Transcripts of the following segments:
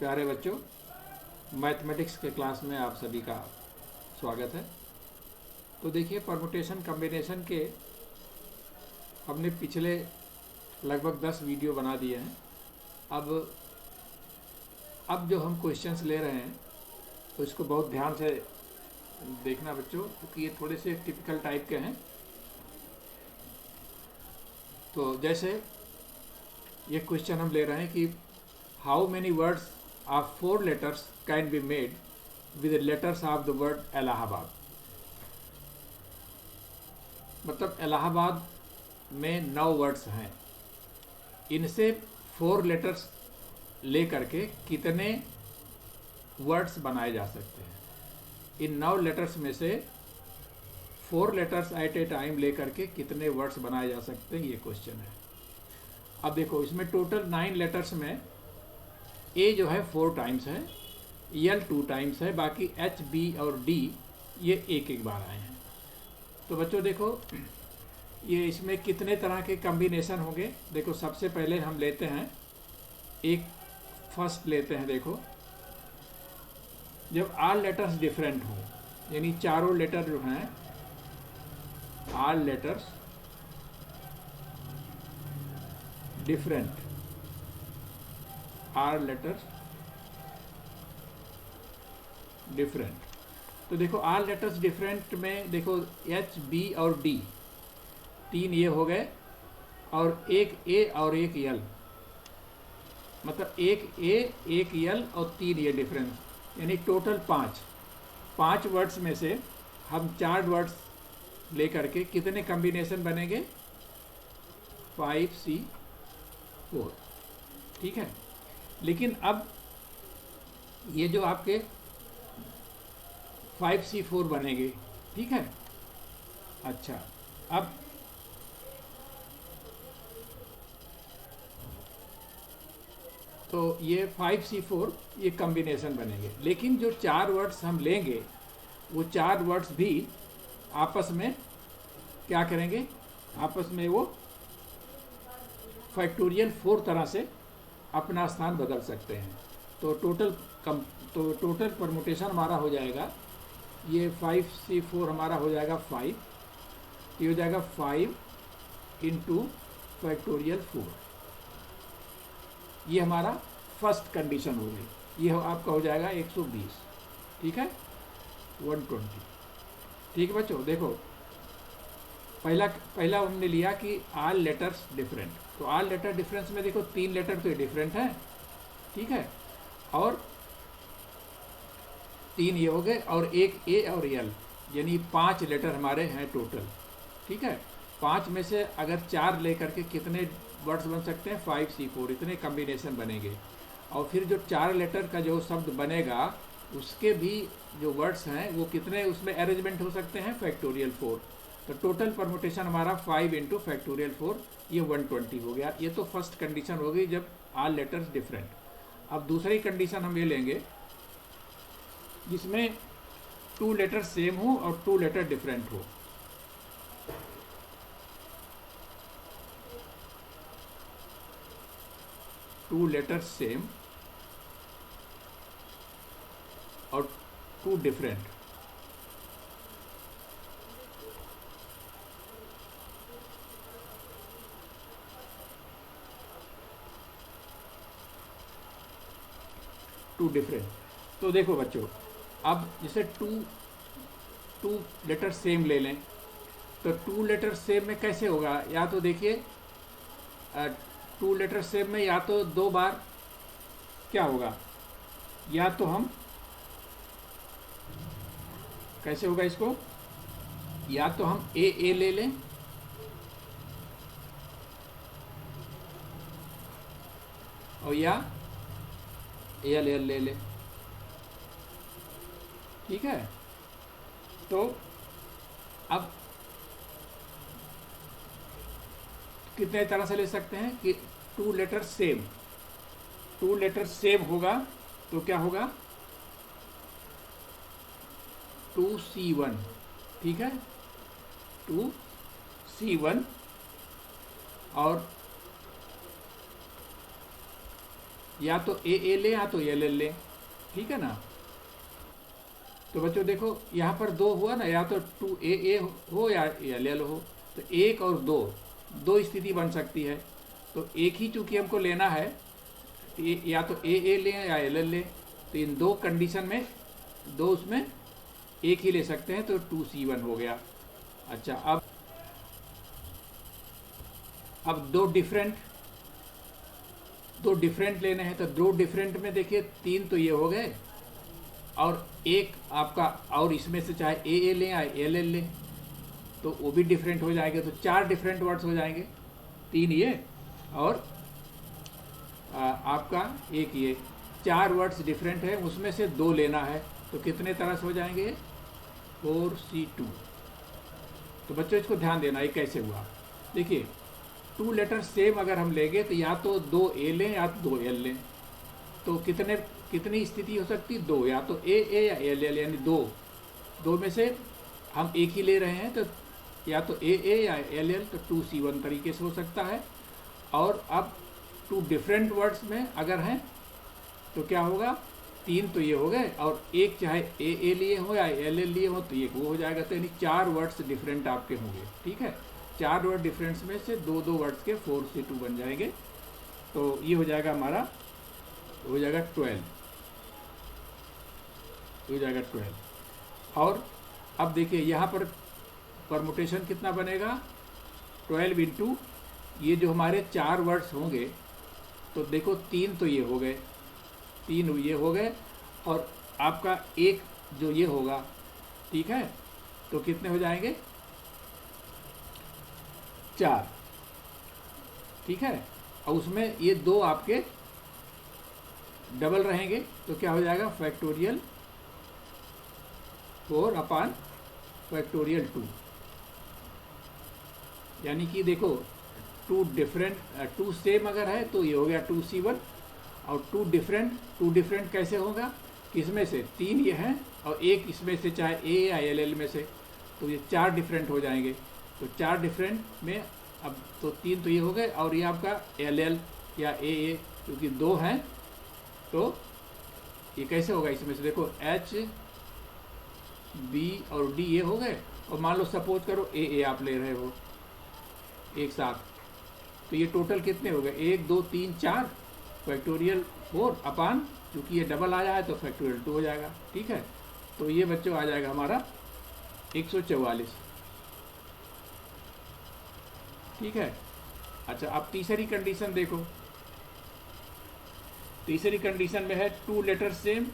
प्यारे बच्चों, मैथमेटिक्स के क्लास में आप सभी का स्वागत है। तो देखिए, परमुटेशन कम्बिनेशन के हमने पिछले लगभग 10 वीडियो बना दिए हैं। अब जो हम क्वेश्चंस ले रहे हैं तो इसको बहुत ध्यान से देखना बच्चों, क्योंकि ये थोड़े से टिपिकल टाइप के हैं। तो जैसे ये क्वेश्चन हम ले रहे हैं कि how many words of 4 letters can be made with letters of the word Allahabad. मतलब इलाहाबाद में 9 वर्ड्स हैं, इनसे 4 लेटर्स ले करके कितने वर्ड्स बनाए जा सकते हैं। इन 9 लेटर्स में से 4 लेटर्स एट ए टाइम ले करके कितने वर्ड्स बनाए जा सकते हैं, ये क्वेश्चन है। अब देखो, इसमें टोटल 9 लेटर्स में ए जो है 4 टाइम्स है, एल 2 टाइम्स है, बाकी एच, बी और डी ये एक बार आए हैं। तो बच्चों देखो, ये इसमें कितने तरह के कम्बिनेशन होंगे। देखो, सबसे पहले हम लेते हैं एक फर्स्ट लेते हैं। देखो, जब ऑल लेटर्स डिफरेंट हो, यानी चारों लेटर जो हैं all letters different, all letters different. तो देखो, ऑल लेटर्स डिफरेंट में देखो एच, बी और डी 3 ये हो गए, और एक ए और एक एल, मतलब एक ए, एक एल और 3 ये डिफरेंस, यानी टोटल 5 वर्ड्स में से हम 4 वर्ड्स लेकर के कितने कम्बिनेशन बनेंगे, 5C4। ठीक है। लेकिन अब ये जो आपके 5C4 बनेंगे, ठीक है। अच्छा, अब तो ये 5C4 ये कम्बिनेशन बनेंगे। लेकिन जो 4 वर्ड्स हम लेंगे, वो 4 वर्ड्स भी आपस में क्या करेंगे, आपस में वो फैक्टोरियल 4 तरह से अपना स्थान बदल सकते हैं। तो टोटल परमुटेशन हमारा हो जाएगा, ये 5C4 हमारा हो जाएगा 5, ये हो जाएगा 5 इंटू फैक्टोरियल 4। ये हमारा फर्स्ट कंडीशन हो गई। ये आपका हो जाएगा 120, ठीक है, 120। ठीक है बच्चों, देखो पहला हमने लिया कि ऑल लेटर्स डिफरेंट। तो ऑल लेटर डिफरेंस में देखो 3 लेटर तो डिफरेंट है, ठीक है, और 3 ये हो गए, और एक ए और एल, यानी 5 लेटर हमारे हैं टोटल। ठीक है। 5 में से अगर 4 लेकर के कितने वर्ड्स बन सकते हैं, 5C4, इतने कम्बिनेशन बनेंगे। और फिर जो 4 लेटर का जो शब्द बनेगा, उसके भी जो वर्ड्स हैं वो कितने उसमें अरेंजमेंट हो सकते हैं, फैक्टोरियल 4। तो टोटल परमुटेशन हमारा 5 इंटू फैक्टोरियल 4, ये 120 हो गया। ये तो फर्स्ट कंडीशन हो गई जब ऑल लेटर्स डिफरेंट। अब दूसरी कंडीशन हम ये लेंगे जिसमें 2 लेटर सेम हो और 2 लेटर डिफरेंट हो। टू लेटर्स सेम और 2 डिफरेंट। तो देखो बच्चों, अब जैसे टू लेटर सेम ले लें, तो 2 लेटर सेम में कैसे होगा। या तो देखिए, 2 लेटर सेम में या तो 2 बार क्या होगा, या तो हम कैसे होगा इसको, या तो हम ए ले लें, और या एल ले लें। ठीक है। तो अब कितने तरह से ले सकते हैं कि 2 लेटर सेम होगा, तो क्या होगा, 2C1, ठीक है, 2C1, और या तो ए लें या तो एल लें, ठीक है ना। तो बच्चों देखो यहाँ पर दो हुआ ना, या तो 2a हो या एल हो। तो एक और दो, दो स्थिति बन सकती है। तो एक ही चूंकि हमको लेना है, तो या तो ए लें या एल लें। तो इन दो कंडीशन में, दो उसमें एक ही ले सकते हैं, तो 2C1 हो गया। अच्छा, अब दो डिफरेंट लेने हैं। तो दो डिफरेंट में देखिए 3 तो ये हो गए, और एक आपका, और इसमें से चाहे ए लें या एल लें तो वो भी डिफरेंट हो जाएंगे। तो 4 डिफरेंट वर्ड्स हो जाएंगे, 3 ये और आपका एक ये। 4 वर्ड्स डिफरेंट है, उसमें से 2 लेना है। तो कितने तरह से हो जाएंगे? 4C2। तो बच्चों इसको ध्यान देना, ये कैसे हुआ। देखिए 2 लेटर सेम अगर हम लेंगे तो या तो 2 ए लें या 2 एल लें। तो कितनी स्थिति हो सकती है? 2, या तो ए या एल एल, यानी दो में से हम एक ही ले रहे हैं। तो या तो ए या एल एल, तो 2C1 तरीके से हो सकता है। और अब 2 डिफरेंट वर्ड्स में अगर हैं तो क्या होगा? 3 तो ये हो गए, और एक चाहे ए लिए हो या एल लिए हो तो ये वो हो जाएगा। तो यानी 4 वर्ड्स डिफरेंट आपके होंगे, ठीक है। 4 वर्ड डिफरेंस में से 2 वर्ड्स के 4C2 बन जाएंगे। तो ये हो जाएगा हमारा, हो जाएगा 12, हो जाएगा 12। और अब देखिए यहाँ पर परमुटेशन कितना बनेगा? 12 इंटू ये जो हमारे 4 वर्ड्स होंगे, तो देखो 3 तो ये हो गए, 3 ये हो गए, और आपका एक जो ये होगा, ठीक है। तो कितने हो जाएंगे? 4, ठीक है। और उसमें ये 2 आपके डबल रहेंगे, तो क्या हो जाएगा? Factorial 4 upon factorial 2। यानी कि देखो 2 सेम अगर है तो ये हो गया 2C1, और 2 डिफरेंट कैसे होगा? किसमें से? 3 ये हैं और एक इसमें से, चाहे ए या एल में से, तो ये 4 डिफरेंट हो जाएंगे। तो 4 डिफरेंट में अब तो 3 तो ये हो गए, और ये आपका एल या ए, क्योंकि 2 हैं तो ये कैसे होगा? इसमें से देखो एच, बी और डी ये हो गए, और मान लो सपोज करो ए आप ले रहे हो एक साथ, तो ये टोटल कितने हो गए? 1 2 3 4 फैक्टोरियल 4 अपान, चूँकि ये डबल आया है तो फैक्टोरियल 2 हो जाएगा, ठीक है। तो ये बच्चों आ जाएगा हमारा 144, ठीक है। अच्छा, अब तीसरी कंडीशन देखो। तीसरी कंडीशन में है 2 लेटर सेम,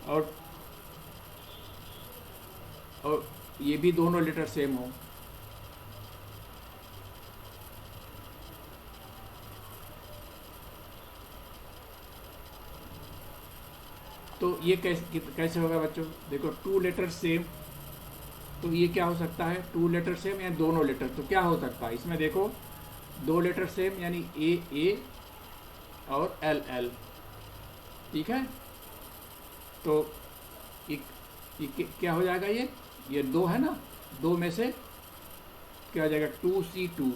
और ये भी दोनों लेटर सेम हो। तो ये कैसे होगा बच्चों? देखो 2 लेटर सेम, तो ये क्या हो सकता है? 2 लेटर सेम या दोनों लेटर, तो क्या हो सकता है इसमें? देखो 2 लेटर सेम यानी ए और एल, ठीक है। तो ये क्या हो जाएगा? ये 2 है ना, 2 में से क्या हो जाएगा? 2C2,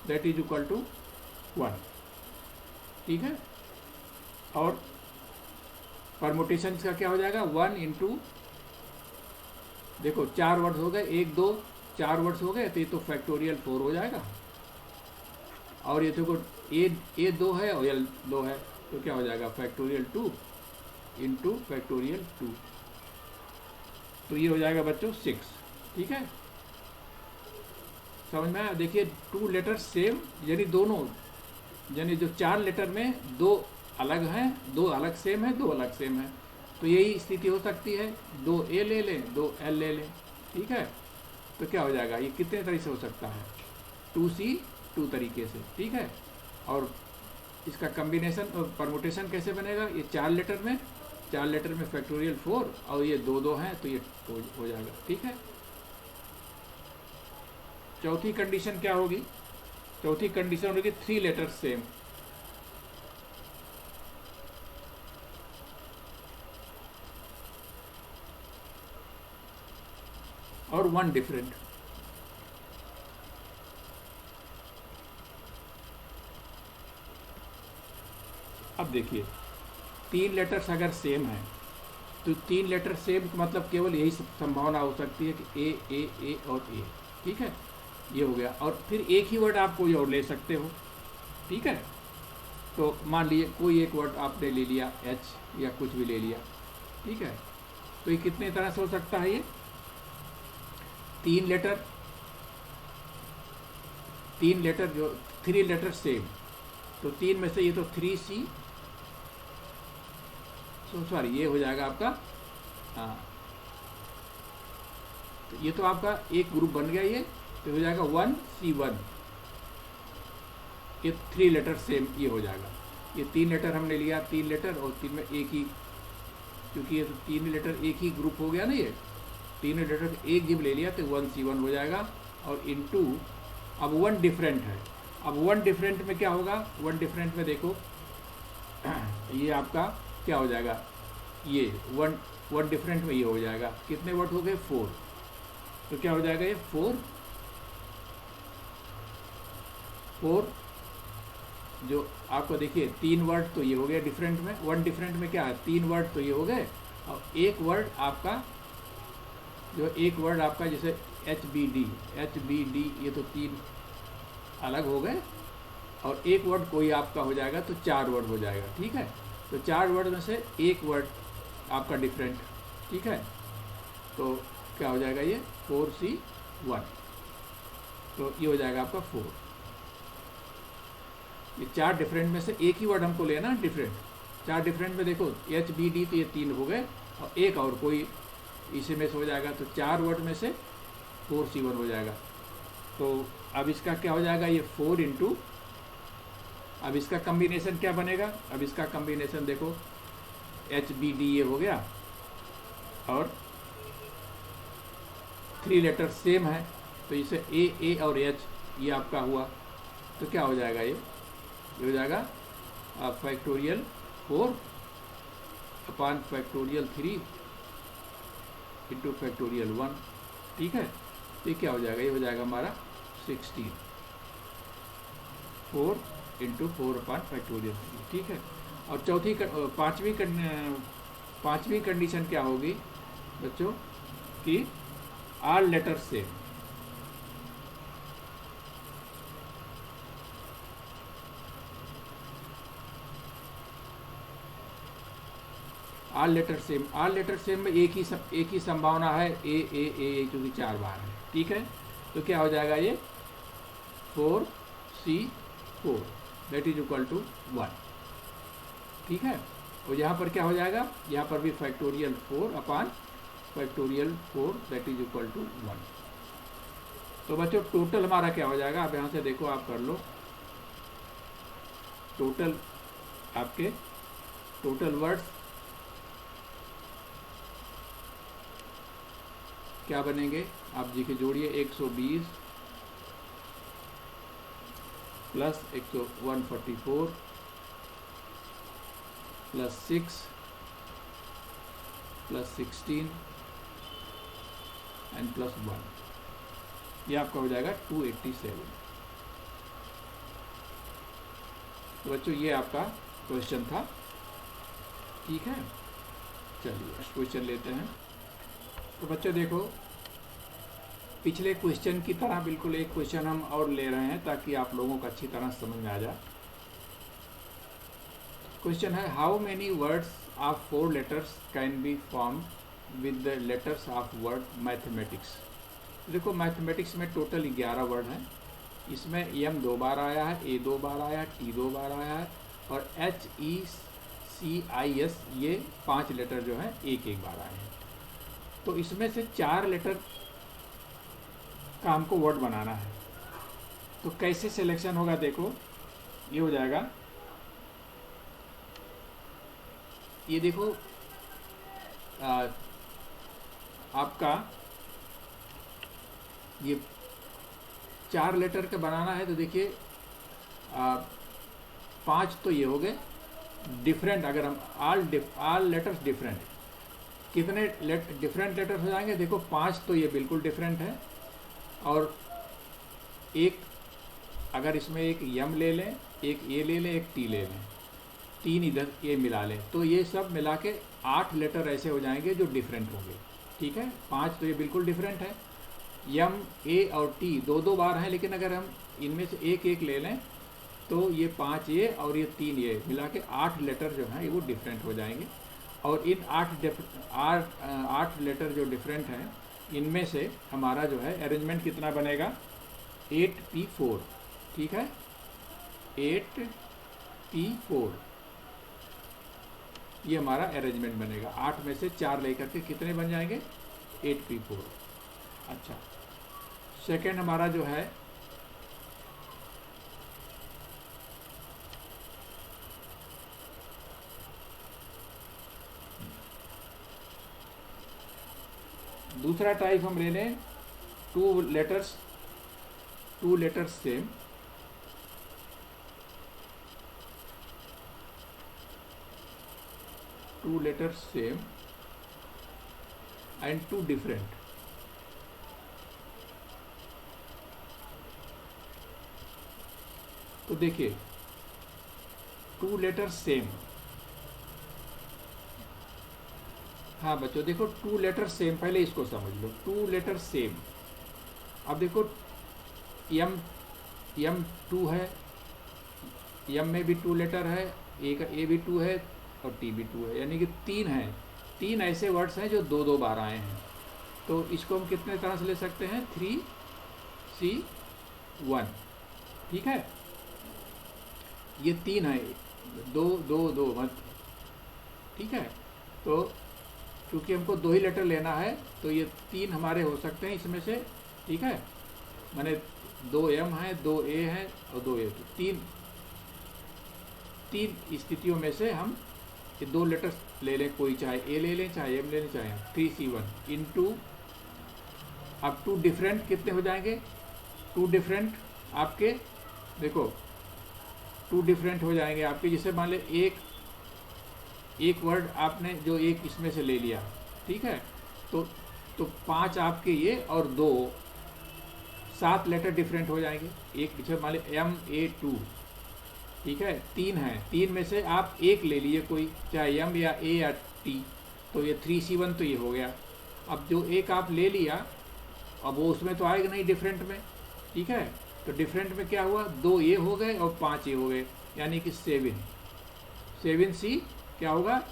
that is equal to 1, ठीक है। और परमुटेशन का क्या हो जाएगा? 1 इंटू, देखो 4 वर्ड्स हो गए, 1 2 4 वर्ड्स हो गए, तो ये तो फैक्टोरियल 4 हो जाएगा। और ये देखो ए 2 है और एल 2 है, तो क्या हो जाएगा? फैक्टोरियल 2 इंटू फैक्टोरियल 2, तो ये हो जाएगा बच्चों 6, ठीक है। समझ में आया? देखिए 2 लेटर सेम, यानी दोनों, यानी जो 4 लेटर में 2 अलग हैं, 2 अलग सेम है, 2 अलग सेम है, तो यही स्थिति हो सकती है। 2 ए ले लें, 2 एल ले लें, ठीक है। तो क्या हो जाएगा? ये कितने तरीके से हो सकता है? 2C2 तरीके से, ठीक है। और इसका कम्बिनेशन और परमुटेशन कैसे बनेगा? ये 4 लेटर में फैक्टोरियल 4, और ये 2 हैं, तो ये हो जाएगा, ठीक है। चौथी कंडीशन क्या होगी? चौथी कंडीशन होगी 3 लेटर सेम। और 1 डिफरेंट। अब देखिए 3 लेटर्स अगर सेम हैं तो 3 लेटर सेम मतलब केवल यही संभावना हो सकती है कि ए और ए। ठीक है, ये हो गया। और फिर एक ही वर्ड आप कोई और ले सकते हो। ठीक है, तो मान लीजिए कोई एक वर्ड आपने ले लिया एच या कुछ भी ले लिया। ठीक है, तो ये कितने तरह से हो सकता है? ये 3 लेटर जो 3 लेटर सेम, तो 3 में से ये तो 3C, सॉरी ये हो जाएगा आपका, हाँ, तो ये तो आपका एक ग्रुप बन गया। ये तो हो जाएगा 1C1। ये 3 लेटर सेम ये हो जाएगा। ये 3 लेटर हमने लिया, 3 लेटर और 3 में एक ही, क्योंकि ये तो 3 लेटर एक ही ग्रुप हो गया ना, ये 3 लेटर एक जब ले लिया तो 1C1 हो जाएगा। और इनटू अब 1 डिफरेंट है। अब 1 डिफरेंट में क्या होगा? 1 डिफरेंट में देखो ये आपका क्या हो जाएगा? ये 1 डिफरेंट में ये हो जाएगा। कितने वर्ड हो गए? 4। तो क्या हो जाएगा? ये 4 जो आपको देखिए 3 वर्ड तो ये हो गया डिफरेंट में। 1 डिफरेंट में क्या है? 3 वर्ड तो ये हो गए, और एक वर्ड आपका जैसे HBD, ये तो 3 अलग हो गए, और एक वर्ड कोई आपका हो जाएगा तो 4 वर्ड हो जाएगा। ठीक है, तो 4 वर्ड में से एक वर्ड आपका डिफरेंट। ठीक है, तो क्या हो जाएगा? ये 4C1, तो ये हो जाएगा आपका 4। ये 4 डिफरेंट में से एक ही वर्ड हमको लेना है डिफरेंट। 4 डिफरेंट में देखो HBD तो ये 3 हो गए, और एक और कोई इसी में से हो जाएगा, तो 4 वर्ड में से 4C1 हो जाएगा। तो अब इसका क्या हो जाएगा? ये 4 इंटू, अब इसका कम्बिनेशन क्या बनेगा? अब इसका कम्बिनेशन देखो HBD ये हो गया, और 3 लेटर सेम है, तो इसे A और H ये आपका हुआ। तो क्या हो जाएगा? ये हो जाएगा factorial 4 upon factorial 3 into factorial 1। ठीक है, तो ये क्या हो जाएगा? ये हो जाएगा हमारा 16, 4 इंटू 4 अपॉन फैक्टोरियल 3। ठीक है, और पांचवी कंडीशन क्या होगी बच्चों? कि all letter same. All letter same में एक ही संभावना है, ए क्योंकि 4 बार है। ठीक है, तो क्या हो जाएगा? ये 4C4 that is equal to 1। ठीक है, और यहाँ पर क्या हो जाएगा? यहाँ पर भी factorial 4 upon factorial 4 that is equal to 1। तो बच्चों टोटल हमारा क्या हो जाएगा? आप यहाँ से देखो, आप कर लो टोटल, आपके टोटल वर्ड्स क्या बनेंगे? आप जी के जोड़िए 120 plus 144 plus 6 plus 16 and plus 1, ये आपका हो जाएगा 287। तो बच्चों ये आपका क्वेश्चन था। ठीक है, चलिए क्वेश्चन लेते हैं। तो बच्चों देखो पिछले क्वेश्चन की तरह बिल्कुल एक क्वेश्चन हम और ले रहे हैं ताकि आप लोगों को अच्छी तरह समझ में आ जाए। क्वेश्चन है how many words of 4 letters can be formed with the letters of word mathematics. देखो मैथमेटिक्स में टोटल 11 वर्ड हैं। इसमें M 2 बार आया है, A 2 बार आया है, T 2 बार आया है, और HECIS ये 5 लेटर जो है एक बार आए हैं। तो इसमें से 4 लेटर का हमको वर्ड बनाना है। तो कैसे सिलेक्शन होगा? देखो ये हो जाएगा, ये देखो आपका ये 4 लेटर का बनाना है। तो देखिए 5 तो ये हो गए डिफरेंट, अगर हम ऑल लेटर्स डिफरेंट, कितने डिफरेंट लेटर्स हो जाएंगे? देखो 5 तो ये बिल्कुल डिफरेंट है, और एक अगर इसमें एक यम ले लें, एक ए ले लें, एक टी ले लें, 3 इधर ये मिला लें, तो ये सब मिला के 8 लेटर ऐसे हो जाएंगे जो डिफरेंट होंगे। ठीक है, 5 तो ये बिल्कुल डिफरेंट है, यम ए और टी दो दो बार हैं, लेकिन अगर हम इनमें से एक एक ले लें तो ये 5 ये और ये 3 ये मिला के 8 लेटर जो हैं वो डिफरेंट हो जाएंगे। और इन 8 लेटर जो डिफरेंट हैं, इनमें से हमारा जो है अरेंजमेंट कितना बनेगा? 8p4। ठीक है, 8p4 ये हमारा अरेंजमेंट बनेगा। 8 में से 4 लेकर के कितने बन जाएंगे? 8p4। अच्छा, सेकेंड हमारा जो है दूसरा टाइप हम ले लें, two letters same, two letters same and two different. तो देखिए, टू लेटर्स सेम, हाँ बच्चों देखो, टू लेटर सेम, पहले इसको समझ लो, टू लेटर सेम। अब देखो यम 2 है, यम में भी 2 लेटर है, ए भी 2 है और टी भी 2 है, यानी कि 3 हैं। 3 ऐसे वर्ड्स हैं जो दो दो बार आए हैं। तो इसको हम कितने तरह से ले सकते हैं? 3C1। ठीक है, ये 3 है, 2 2 2 मत। ठीक है, तो क्योंकि हमको 2 ही लेटर लेना है तो ये 3 हमारे हो सकते हैं इसमें से। ठीक है, माने 2 एम हैं, 2 ए हैं और 2 ए। तो तीन स्थितियों में से हम ये 2 लेटर्स ले लें, कोई चाहे ए ले लें, चाहे एम ले लें, चाहे 3C1 इंटू, अब 2 डिफरेंट कितने हो जाएंगे? 2 डिफरेंट आपके देखो, 2 डिफरेंट हो जाएंगे आपके। जैसे मान ले एक वर्ड आपने जो एक इसमें से ले लिया, ठीक है, तो 5 आपके ये और 2 7 लेटर डिफरेंट हो जाएंगे। एक पीछे मान ली MA2। ठीक है, 3 है, 3 में से आप एक ले लिए कोई, चाहे एम या ए या टी, तो ये 3C1 तो ये हो गया। अब जो एक आप ले लिया, अब वो उसमें तो आएगा नहीं डिफरेंट में। ठीक है, तो डिफरेंट में क्या हुआ? 2 ये हो गए और 5 ये हो गए, यानी कि 7C क्या होगा?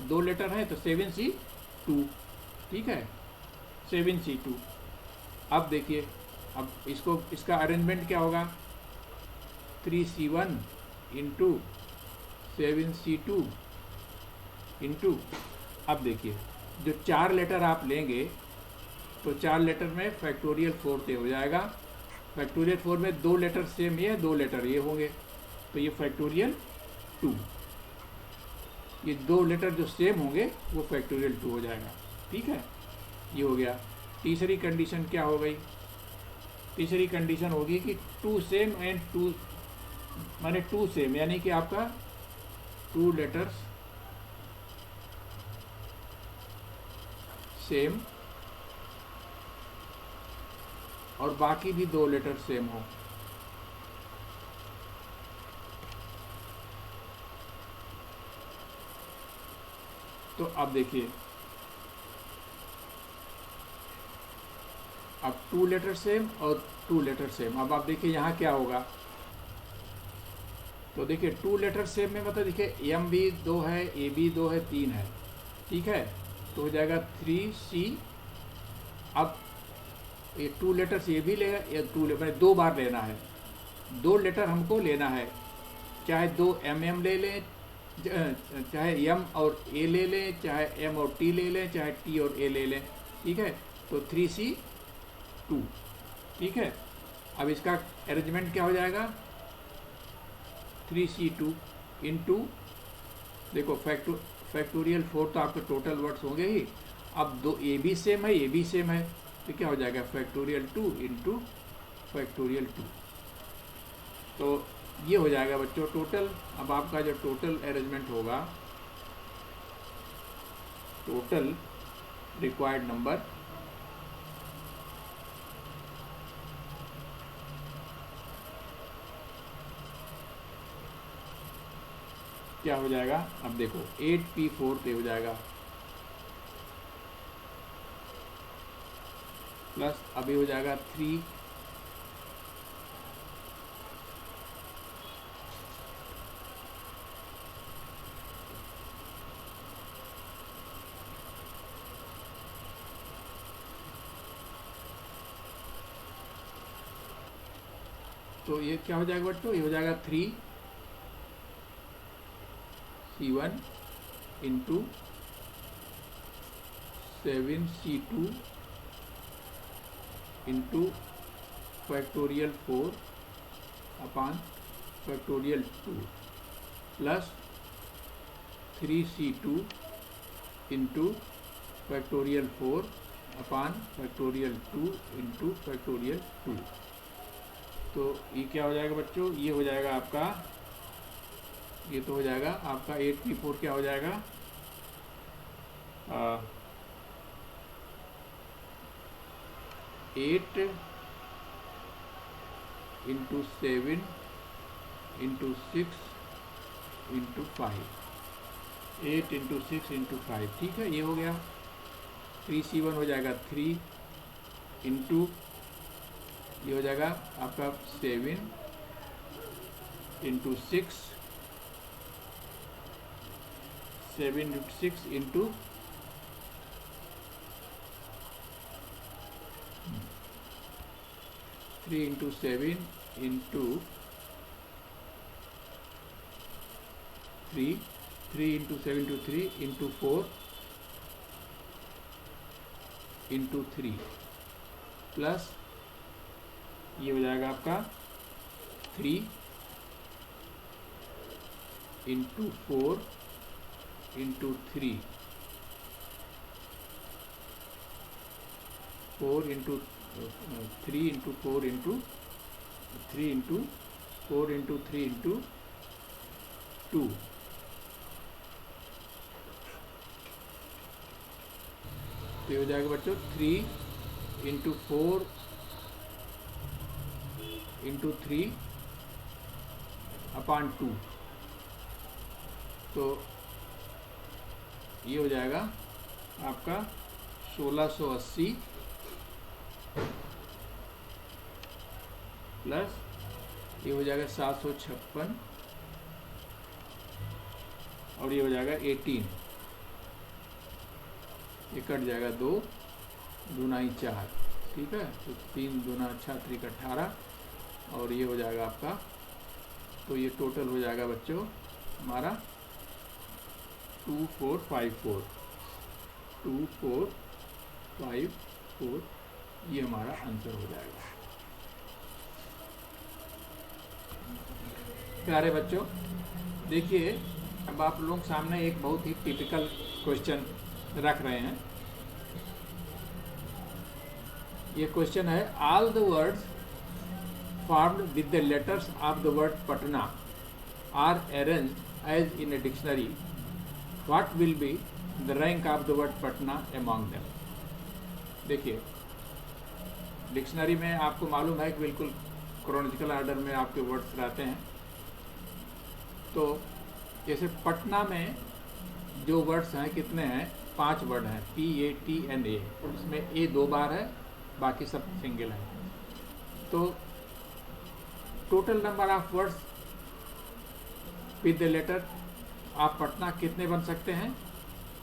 2 लेटर है तो 7C2। ठीक है, 7C2। अब देखिए, अब इसका अरेंजमेंट क्या होगा? 3C1 इंटू 7C2 इंटू, अब देखिए जो 4 लेटर आप लेंगे तो 4 लेटर में फैक्टोरियल 4 से हो जाएगा। फैक्टोरियल 4 में 2 लेटर सेम ये, 2 लेटर ये होंगे, तो ये फैक्टोरियल 2। ये 2 लेटर जो सेम होंगे वो फैक्टोरियल 2 हो जाएगा। ठीक है, ये हो गया। तीसरी कंडीशन क्या हो गई? तीसरी कंडीशन होगी कि 2 सेम एंड 2 माने 2 सेम, यानी कि आपका 2 लेटर्स सेम और बाकी भी 2 लेटर सेम हो। तो अब देखिए, अब 2 लेटर सेम और 2 लेटर सेम। अब आप देखिए यहाँ क्या होगा, तो देखिए 2 लेटर सेम में मतलब देखिए एम भी 2 है, ए भी 2 है, 3 है। ठीक है, तो हो जाएगा 3C। अब ये 2 लेटर्स ये भी लेगा, या 2 बार लेना है, 2 लेटर हमको लेना है, चाहे 2 MM ले लें, चाहे एम और ए ले लें, चाहे एम और टी ले लें, चाहे टी और ए ले लें। ठीक है, तो 3C2। ठीक है, अब इसका अरेंजमेंट क्या हो जाएगा? 3C2 इंटू, देखो फैक्टोरियल 4 तो आपके टोटल वर्ड्स होंगे ही। अब 2 ए भी सेम है, ए भी सेम है, तो क्या हो जाएगा? Factorial 2 into factorial 2। तो ये हो जाएगा बच्चों टोटल। अब आपका जो टोटल अरेंजमेंट होगा, टोटल रिक्वायर्ड नंबर क्या हो जाएगा, अब देखो 8p4 पे हो जाएगा, प्लस अभी हो जाएगा 3 तो ये क्या हो जाएगा बच्चों, ये हो जाएगा 3c1 into 7c2 into factorial 4 upon factorial 2 plus 3c2 into factorial 4 upon factorial 2 into factorial 2। तो ये क्या हो जाएगा बच्चों, ये हो जाएगा आपका, ये तो हो जाएगा आपका 8p4 क्या हो जाएगा, 8 into 7 into 6 into 5, 8 into 6 into 5, ठीक है, ये हो गया। 3c1 हो जाएगा 3 इंटू, ये हो जाएगा आपका 7 into 6, 7 into 6 into 3 into 7 into 3, 3 into 7 into 3 into 4 into 3 plus ये हो जाएगा आपका 3 into 4 into 3, 4 into 3 into 4 into 3 into 4 into 3 into 2, तो ये हो जाएगा बच्चों 3 इंटू 4 इंटू 3 अपान 2, तो ये हो जाएगा आपका 1680 प्लस ये हो जाएगा 756 और ये हो जाएगा 18, ये कट जाएगा 2 दूना 4, ठीक है, तो 3 दूना 6 त्रिक 18 और ये हो जाएगा आपका, तो ये टोटल हो जाएगा बच्चों हमारा 2454, 2454, ये हमारा आंसर हो जाएगा। प्यारे बच्चों देखिए, अब आप लोगों के सामने एक बहुत ही टिपिकल क्वेश्चन रख रहे हैं। ये क्वेश्चन है, all the words formed with the letters of the word Patna are arranged as in a dictionary. What will be the rank of the word Patna among them? देखिए, dictionary में आपको मालूम है कि बिल्कुल क्रोनोलॉजिकल ऑर्डर में आपके words रहते हैं। तो जैसे पटना में जो वर्ड्स हैं कितने हैं, 5 वर्ड हैं, PATNA, उसमें A 2 बार है, बाकी सब सिंगल है। तो total number of words with the letter of Patna कितने बन सकते हैं,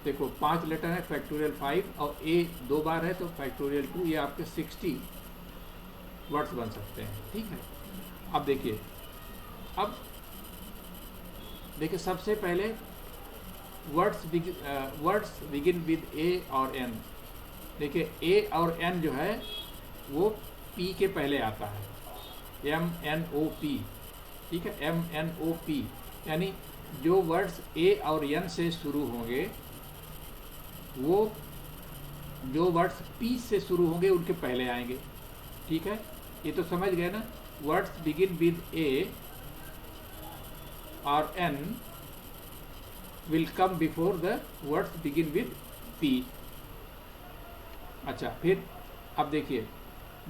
देखो 5 लेटर है, फैक्टोरियल 5 और A 2 बार है तो फैक्टोरियल 2, ये आपके 60 वर्ड्स बन सकते हैं, ठीक है। अब देखिए सबसे पहले वर्ड्स बिगिन विद A और N। देखिए A और N जो है वो P के पहले आता है, MNOP, ठीक है, MNOP, यानी जो वर्ड्स A और N से शुरू होंगे वो जो वर्ड्स P से शुरू होंगे उनके पहले आएंगे, ठीक है। ये तो समझ गए ना, वर्ड्स बिगिन विद A और N will come before the words begin with P, अच्छा, फिर अब देखिए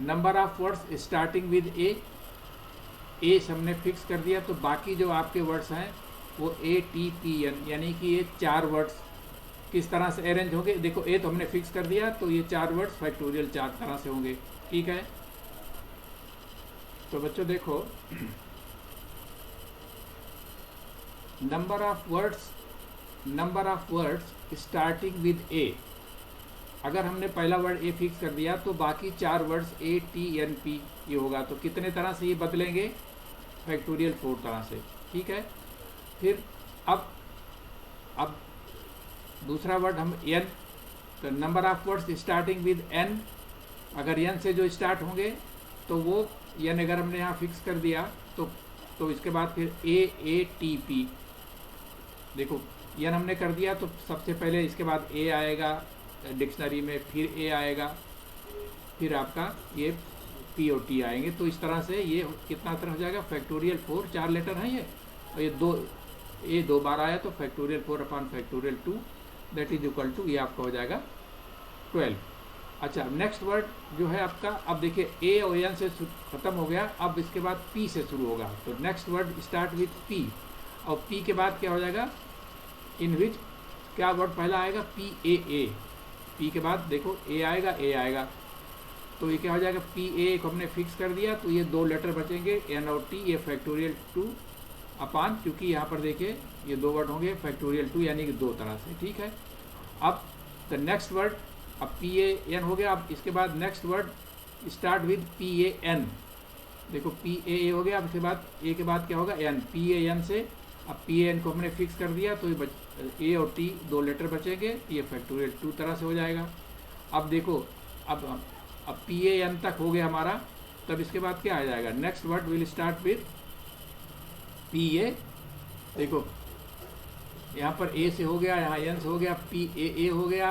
number of words starting with A हमने फिक्स कर दिया, तो बाकी जो आपके वर्ड्स हैं वो ATPN, यानी कि ये 4 वर्ड्स किस तरह से अरेंज होंगे। देखो ए तो हमने फिक्स कर दिया, तो ये 4 वर्ड्स फैक्टोरियल 4 तरह से होंगे, ठीक है। तो बच्चों देखो number of words starting with A, अगर हमने पहला वर्ड ए फिक्स कर दिया तो बाकी 4 वर्ड्स ATNP ये होगा, तो कितने तरह से ये बदलेंगे, फैक्टोरियल 4 तरह से, ठीक है। फिर अब दूसरा वर्ड हम n, तो number of words starting with n, अगर n से जो स्टार्ट होंगे तो वो n अगर हमने यहाँ फिक्स कर दिया तो इसके बाद फिर AATP, देखो n हमने कर दिया तो सबसे पहले इसके बाद a आएगा डिक्शनरी में, फिर a आएगा, फिर आपका ये POT आएंगे, तो इस तरह से ये कितना तरह हो जाएगा, फैक्टोरियल 4, 4 लेटर हैं ये, और ये 2 बार आया तो factorial 4 upon factorial 2 that is equal to, ये आपका हो जाएगा 12। अच्छा, नेक्स्ट वर्ड जो है आपका, अब देखिए A और N से ख़त्म हो गया, अब इसके बाद P से शुरू होगा, तो next word start with P, और P के बाद क्या हो जाएगा, इन विच क्या वर्ड पहला आएगा, PAA, P के बाद देखो A आएगा, तो ये क्या हो जाएगा, PA को हमने फिक्स कर दिया, तो ये 2 लेटर बचेंगे N और T, ये फैक्टोरियल 2 अपान, क्योंकि यहाँ पर देखिए ये 2 वर्ड होंगे फैक्टोरियल 2 यानी कि 2 तरह से, ठीक है। अब द नेक्स्ट वर्ड, अब PAN हो गया, अब इसके बाद next word start with PAN, देखो PAA हो गया, अब इसके बाद A के बाद क्या होगा, N, PAN से अब PAN को हमने फिक्स कर दिया, तो ये A और T 2 लेटर बचेंगे, ये फैक्टोरियल 2 तरह से हो जाएगा। अब देखो अब PAN तक हो गया हमारा, तब इसके बाद क्या आ जाएगा, next word will start with PA, देखो यहाँ पर A से हो गया, यहाँ N से हो गया, PAA हो गया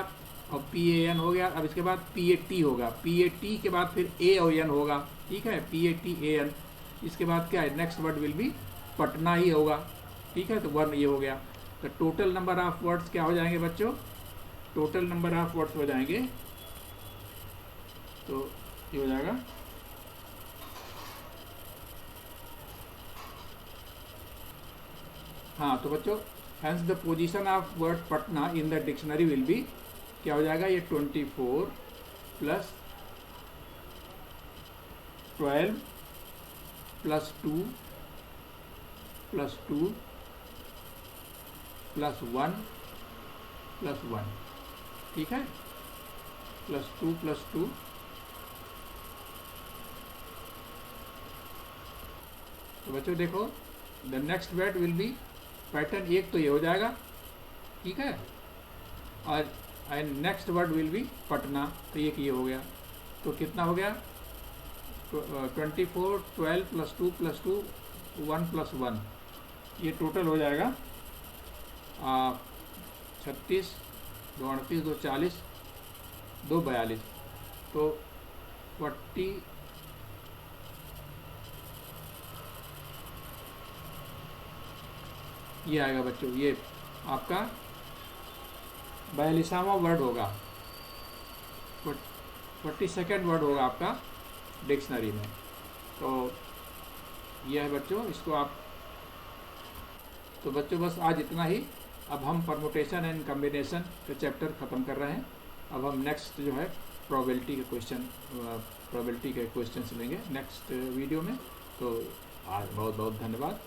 और PAN हो गया, अब इसके बाद PAT होगा, PAT के बाद फिर A और N होगा, ठीक है, PATAN, इसके बाद क्या है, next word will be Patna ही होगा, ठीक है, तो 1 ये हो गया। तो टोटल नंबर ऑफ वर्ड्स क्या हो जाएंगे बच्चों, टोटल नंबर ऑफ वर्ड्स हो जाएंगे, तो ये हो जाएगा हाँ, तो बच्चों hence the position of word Patna in the dictionary will be, क्या हो जाएगा, ये 24 plus 12 plus 2 plus 2 plus 1 plus 1, ठीक है, प्लस 2 प्लस 2, तो बच्चों देखो the next word will B pattern, एक तो ये हो जाएगा, ठीक है, और next word will be Patna, तो एक ये हो गया, तो कितना हो गया, 24 12 प्लस 2 प्लस 2 1 प्लस 1, ये टोटल हो जाएगा 36 2 38 2 40 2 42, तो 40 ये आएगा बच्चों, ये आपका 42वां वर्ड होगा, 42nd वर्ड होगा आपका डिक्शनरी में। तो यह है बच्चों, इसको आप, तो बच्चों बस आज इतना ही। अब हम परमुटेशन एंड कम्बिनेशन का चैप्टर ख़त्म कर रहे हैं। अब हम नेक्स्ट जो है प्रोबेबिलिटी के क्वेश्चन लेंगे नेक्स्ट वीडियो में। तो आज बहुत बहुत धन्यवाद।